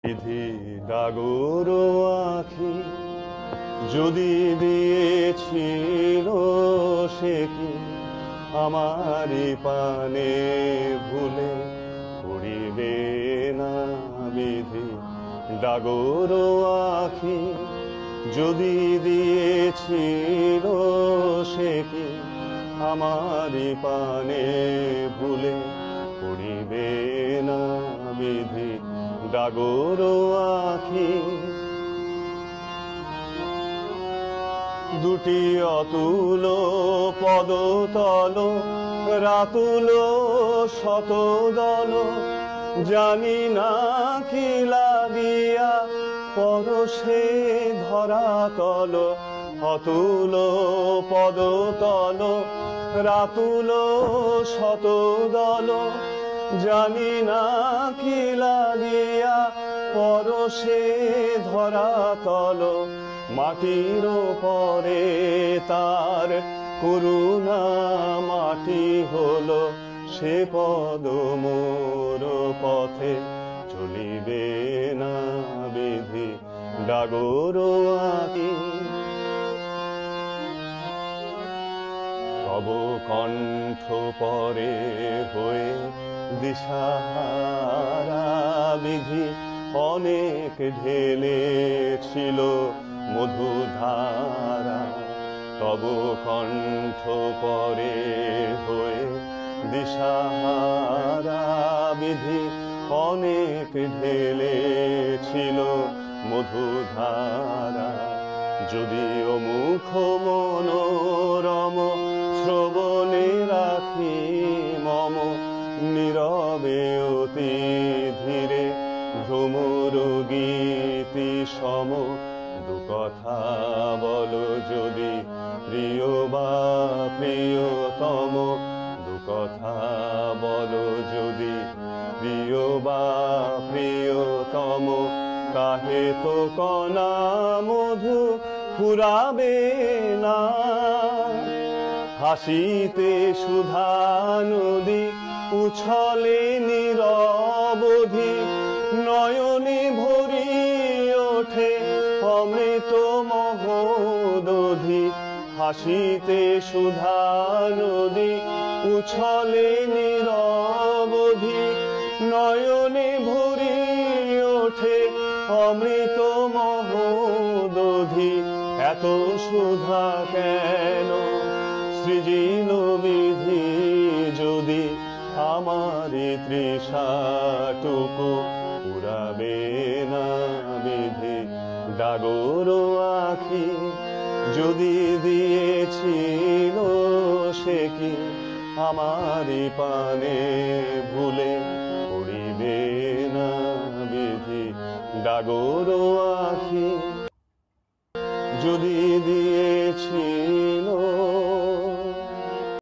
বিধি ডাগর আখি যদি দিয়েছিল সে কি আমারি পানে ভুলে করিবে না বিধি ডাগর আখি যদি দিয়েছিল সে কি আমারি পানে ভুলে করিবে না বিধি ডাগর আখি দুটি অতুল পদতল রাতুল শতদল জানি না কি লাগিয়া পরশে ধরাতল অতুল পদতল রাতুল শতদল জানি না কি লাগিয়া পরশে ধরাতল মাটির পরে তার করুণা মাটি হলো সে পদ মোর পথে চলিবে না বিধি ডাগর আখি তব কণ্ঠ পরে হয়ে দিশাহারা বিধি অনেক ঢেলেছিল মধুধারা তব কণ্ঠ পরে হয়ে দিশাহারা বিধি অনেক ঢেলেছিল মধুধারা যদিও মুখ মনোরম শ্রবণে রাখি মম নীরবে অতি ধীরে ভ্রমর গীতি সম দু কথা বলো যদি প্রিয় বা প্রিয়তম দু কথা বলো যদি প্রিয় বা প্রিয়তম কাহে তো কণা মধু ফুরাবে না হাসিতে সুধা নদী উছলে নিরবধি নয়নে ভরি ওঠে অমৃত মহোদধি হাসিতে সুধা নদী উছলে নিরবধি নয়নে ভরি ওঠে অমৃত মহোদধি এত সুধা কেন সৃজিল বিধি যদি আমারি তৃষাটুকু পুরাবে না বিধি ডাগর আখি যদি দিয়েছিল সে কি আমারি পানে ভুলে পড়িবে না বিধি ডাগর আখি যদি দিয়েছিল